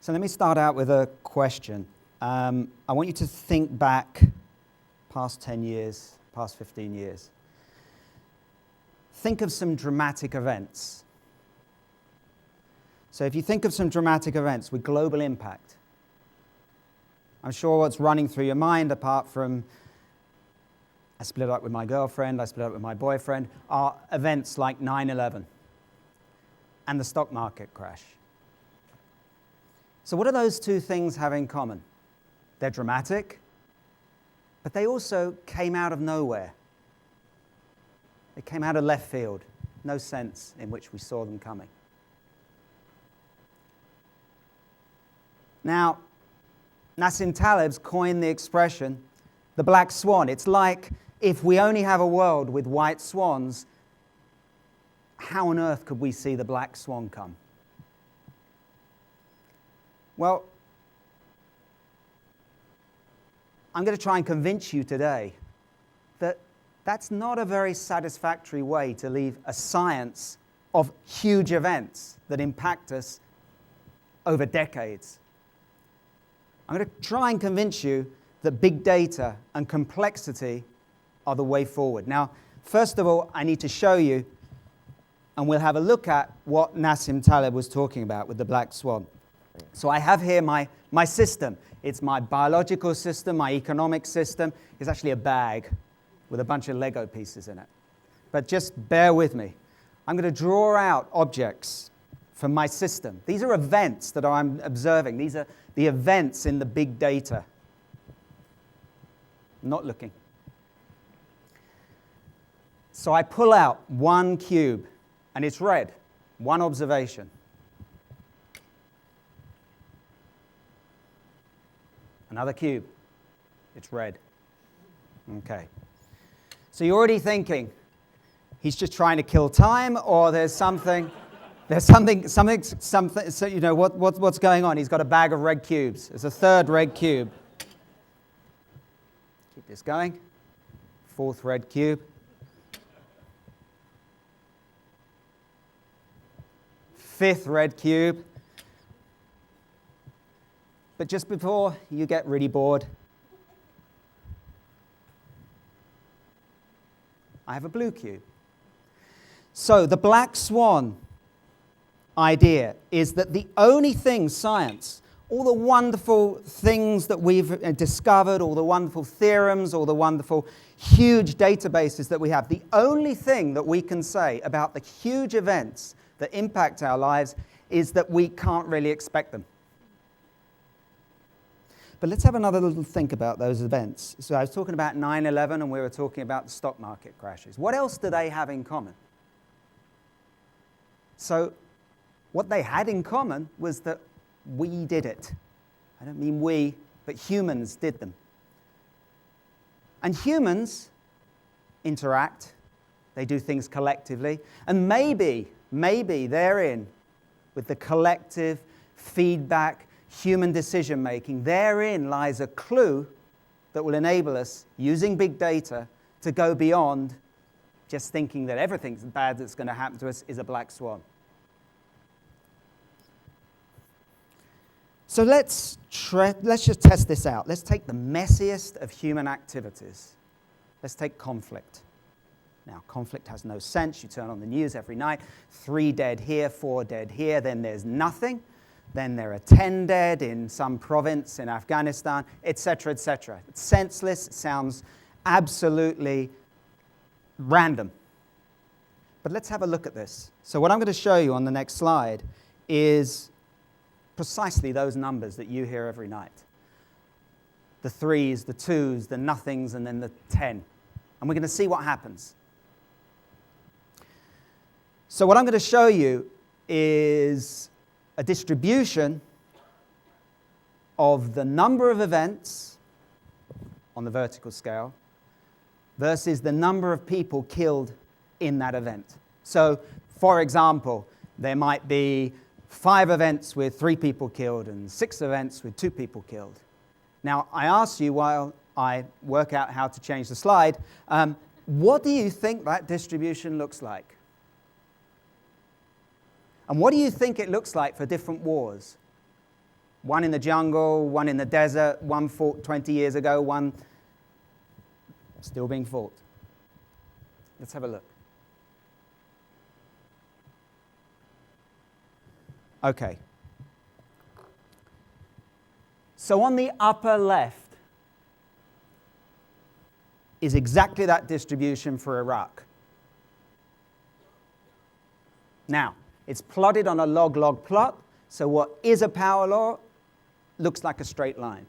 So let me start out with a question. I want you to think back past 10 years, past 15 years. Think of some dramatic events. So if you think of some dramatic events with global impact, I'm sure what's running through your mind, apart from I split up with my girlfriend, I split up with my boyfriend, are events like 9/11 and the stock market crash. So what do those two things have in common? They're dramatic, but they also came out of nowhere. They came out of left field, no sense in which we saw them coming. Now, Nassim Taleb's coined the expression, the black swan. It's like if we only have a world with white swans, how on earth could we see the black swan come? Well, I'm going to try and convince you today that that's not a very satisfactory way to leave a science of huge events that impact us over decades. I'm going to try and convince you that big data and complexity are the way forward. Now, first of all, I need to show you, and we'll have a look at what Nassim Taleb was talking about with the black swan. So I have here my system. It's my biological system, my economic system. It's actually a bag with a bunch of Lego pieces in it. But just bear with me. I'm going to draw out objects from my system. These are events that I'm observing. These are the events in the big data. I'm not looking. So I pull out one cube, and it's red. One observation. Another cube. It's red. Okay. So you're already thinking, he's just trying to kill time, or there's something, so you know, what's going on? He's got a bag of red cubes. There's a third red cube. Keep this going. Fourth red cube. Fifth red cube. But just before you get really bored, I have a blue cube. So the black swan idea is that the only thing science, all the wonderful things that we've discovered, all the wonderful theorems, all the wonderful huge databases that we have, the only thing that we can say about the huge events that impact our lives is that we can't really expect them. But let's have another little think about those events. So I was talking about 9/11 and we were talking about the stock market crashes. What else do they have in common? So what they had in common was that we did it. I don't mean we, but humans did them. And humans interact. They do things collectively. And maybe therein, with the collective feedback, human decision-making, therein lies a clue that will enable us, using big data, to go beyond just thinking that everything bad that's going to happen to us is a black swan. So let's just test this out. Let's take the messiest of human activities. Let's take conflict. Now, conflict has no sense. You turn on the news every night. 3 dead here, 4 dead here, then there's nothing. Then there are 10 dead in some province in Afghanistan, etc., etc. It's senseless. It sounds absolutely random. But let's have a look at this. So what I'm going to show you on the next slide is precisely those numbers that you hear every night. The 3s, the 2s, the nothings, and then the 10. And we're going to see what happens. So what I'm going to show you is a distribution of the number of events on the vertical scale versus the number of people killed in that event. So, for example, there might be 5 events with 3 people killed and 6 events with 2 people killed. Now, I ask you while I work out how to change the slide, what do you think that distribution looks like? And what do you think it looks like for different wars? One in the jungle, one in the desert, one fought 20 years ago, one still being fought. Let's have a look. Okay. So on the upper left is exactly that distribution for Iraq. Now, it's plotted on a log-log plot, so what is a power law looks like a straight line.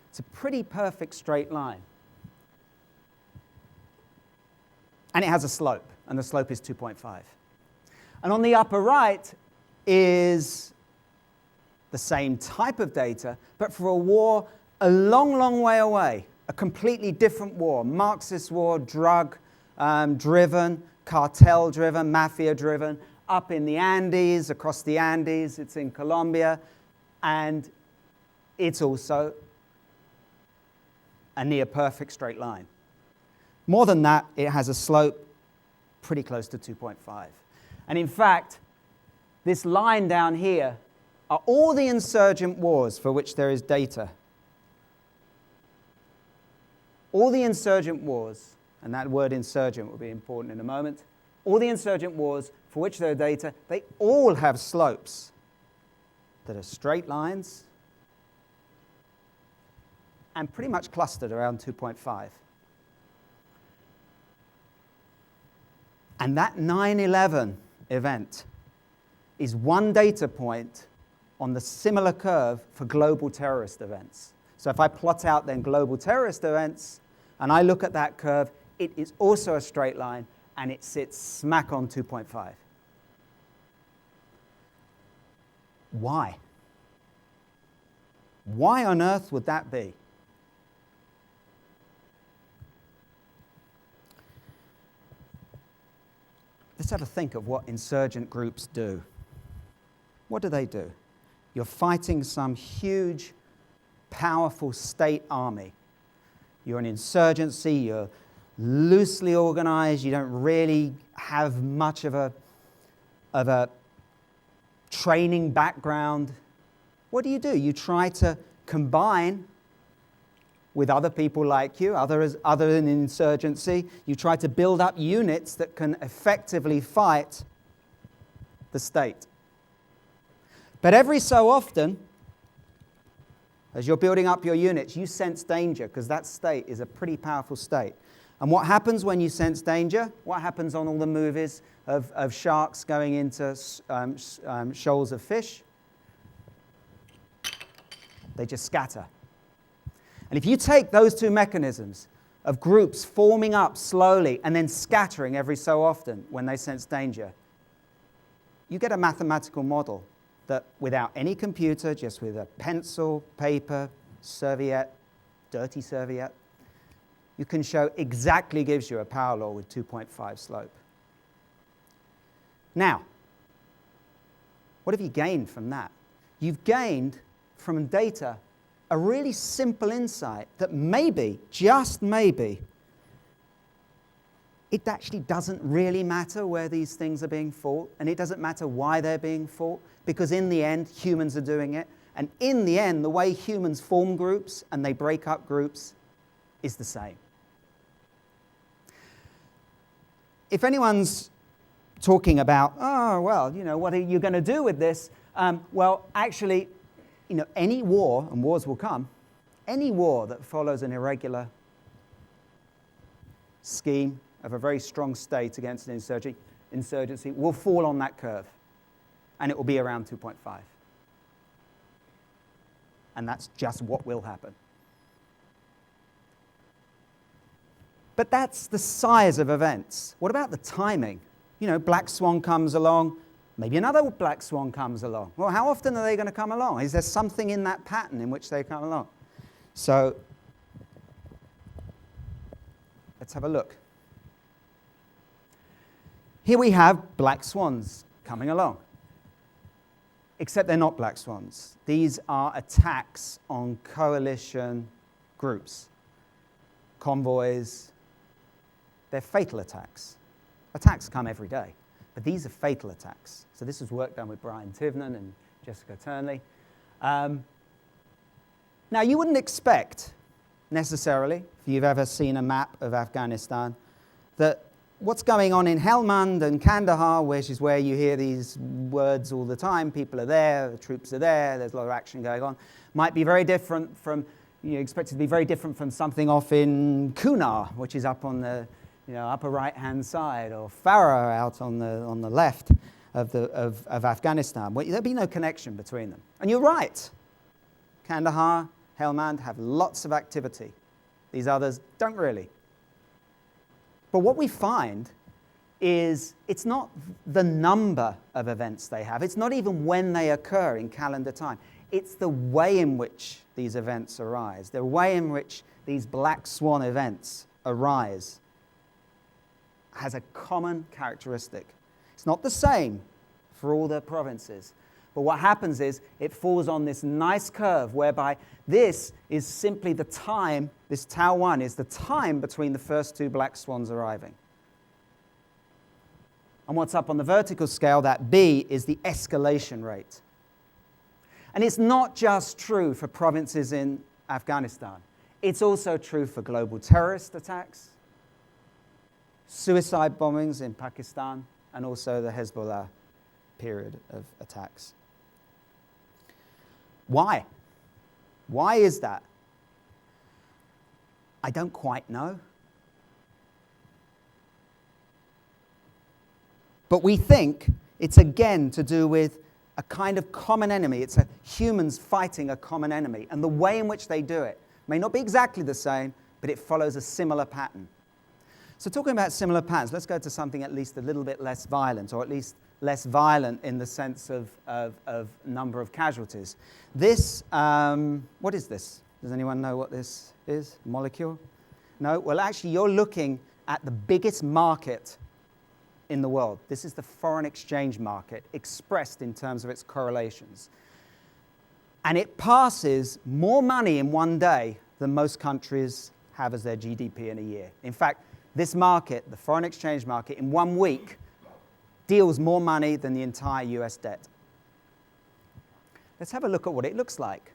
It's a pretty perfect straight line. And it has a slope, and the slope is 2.5. And on the upper right is the same type of data, but for a war a long, long way away, a completely different war, Marxist war, drug-driven, cartel-driven, mafia-driven, up in the Andes, across the Andes, it's in Colombia, and it's also a near-perfect straight line. More than that, it has a slope pretty close to 2.5. And in fact, this line down here are all the insurgent wars for which there is data. All the insurgent wars, and that word insurgent will be important in a moment, all the insurgent wars for which there are data, they all have slopes that are straight lines and pretty much clustered around 2.5. And that 9/11 event is one data point on the similar curve for global terrorist events. So if I plot out then global terrorist events, and I look at that curve, it is also a straight line, and it sits smack on 2.5. Why? Why on earth would that be? Let's have a think of what insurgent groups do. What do? You're fighting some huge, powerful state army. You're an insurgency, you're loosely organized, you don't really have much of a training background. What do? You try to combine with other people like you, other than insurgency. You try to build up units that can effectively fight the state. But every so often, as you're building up your units, you sense danger, because that state is a pretty powerful state. And what happens when you sense danger? What happens on all the movies of sharks going into shoals of fish? They just scatter. And if you take those two mechanisms of groups forming up slowly and then scattering every so often when they sense danger, you get a mathematical model that without any computer, just with a pencil, paper, serviette, dirty serviette, you can show exactly gives you a power law with 2.5 slope. Now, what have you gained from that? You've gained from data a really simple insight that maybe, just maybe, it actually doesn't really matter where these things are being fought, and it doesn't matter why they're being fought, because in the end, humans are doing it. And in the end, the way humans form groups and they break up groups is the same. If anyone's talking about, oh, well, what are you going to do with this? Well, actually, any war, and wars will come, any war that follows an irregular scheme of a very strong state against an insurgency will fall on that curve, and it will be around 2.5. And that's just what will happen. But that's the size of events. What about the timing? Black swan comes along, maybe another black swan comes along. Well, how often are they going to come along? Is there something in that pattern in which they come along? So let's have a look. Here we have black swans coming along. Except they're not black swans. These are attacks on coalition groups, convoys. They're fatal attacks. Attacks come every day. But these are fatal attacks. So this was work done with Brian Tivnan and Jessica Turnley. Now, you wouldn't expect, necessarily, if you've ever seen a map of Afghanistan, that what's going on in Helmand and Kandahar, which is where you hear these words all the time, people are there, the troops are there, there's a lot of action going on, might be very different from, you expect it to be very different from something off in Kunar, which is up on the upper right-hand side, or Farah out on the left of Afghanistan. Well, there'd be no connection between them. And you're right. Kandahar, Helmand have lots of activity. These others don't really. But what we find is it's not the number of events they have. It's not even when they occur in calendar time. It's the way in which these events arise, the way in which these black swan events arise has a common characteristic. It's not the same for all the provinces. But what happens is it falls on this nice curve whereby this is simply the time, this tau 1 is the time between the first two black swans arriving. And what's up on the vertical scale, that B, is the escalation rate. And it's not just true for provinces in Afghanistan. It's also true for global terrorist attacks, suicide bombings in Pakistan, and also the Hezbollah period of attacks. Why? Why is that? I don't quite know. But we think it's again to do with a kind of common enemy. It's humans fighting a common enemy. And the way in which they do it may not be exactly the same, but it follows a similar pattern. So talking about similar patterns, let's go to something at least a little bit less violent, or at least less violent in the sense of number of casualties. This, what is this? Does anyone know what this is? Molecule? No? Well, actually, you're looking at the biggest market in the world. This is the foreign exchange market, expressed in terms of its correlations. And it passes more money in one day than most countries have as their GDP in a year. In fact, this market, the foreign exchange market, in 1 week, deals more money than the entire US debt. Let's have a look at what it looks like.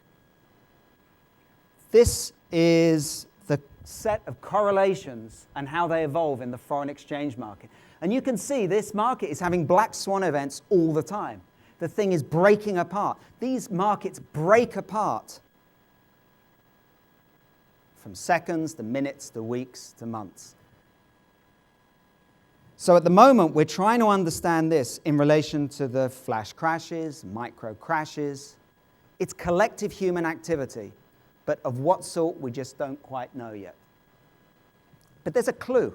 This is the set of correlations and how they evolve in the foreign exchange market. And you can see this market is having black swan events all the time. The thing is breaking apart. These markets break apart from seconds to minutes to weeks to months. So at the moment, we're trying to understand this in relation to the flash crashes, micro crashes. It's collective human activity, but of what sort we just don't quite know yet. But there's a clue.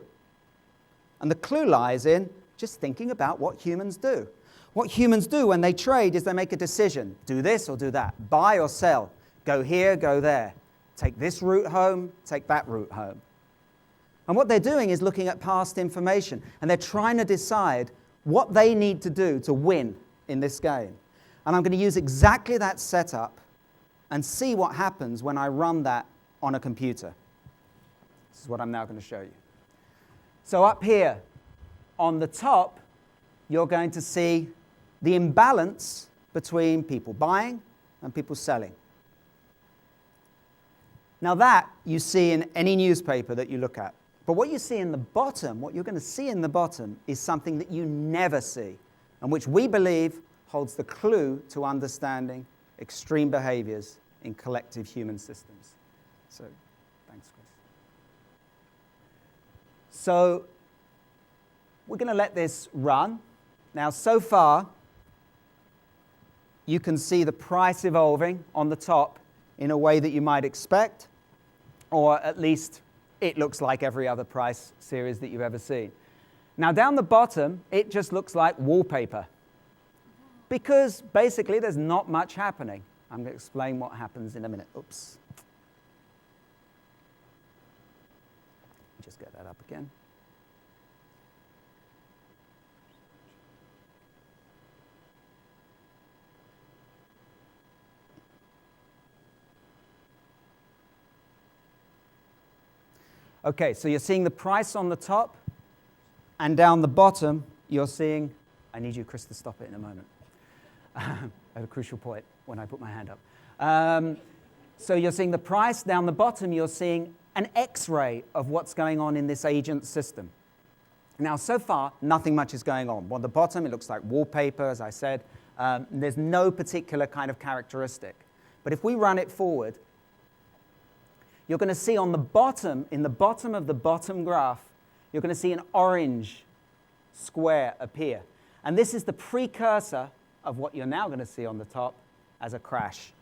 And the clue lies in just thinking about what humans do. What humans do when they trade is they make a decision. Do this or do that. Buy or sell. Go here, go there. Take this route home, take that route home. And what they're doing is looking at past information, and they're trying to decide what they need to do to win in this game. And I'm going to use exactly that setup and see what happens when I run that on a computer. This is what I'm now going to show you. So up here on the top, you're going to see the imbalance between people buying and people selling. Now that you see in any newspaper that you look at. But what you see in the bottom, what you're going to see in the bottom, is something that you never see, and which we believe holds the clue to understanding extreme behaviors in collective human systems. So, thanks, Chris. So, we're going to let this run. Now, so far, you can see the price evolving on the top in a way that you might expect, or at least it looks like every other price series that you've ever seen. Now down the bottom, it just looks like wallpaper, because basically there's not much happening. I'm going to explain what happens in a minute. Oops. Just get that up again. Okay, so you're seeing the price on the top, and down the bottom, you're seeing I need you, Chris, to stop it in a moment. At a crucial point when I put my hand up. So you're seeing the price. Down the bottom, you're seeing an X-ray of what's going on in this agent system. Now, so far, nothing much is going on. On the bottom, it looks like wallpaper, as I said. There's no particular kind of characteristic. But if we run it forward, you're going to see on the bottom, in the bottom of the bottom graph, you're going to see an orange square appear. And this is the precursor of what you're now going to see on the top as a crash.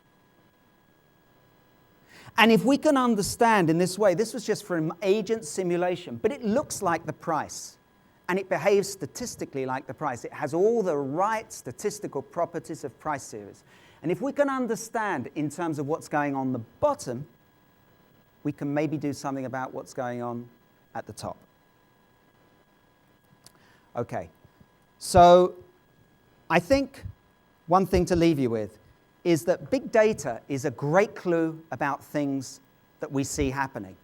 And if we can understand in this way, this was just for an agent simulation, but it looks like the price. And it behaves statistically like the price. It has all the right statistical properties of price series. And if we can understand in terms of what's going on the bottom, we can maybe do something about what's going on at the top. Okay, so I think one thing to leave you with is that big data is a great clue about things that we see happening.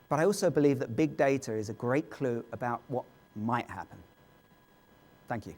But I also believe that big data is a great clue about what might happen. Thank you.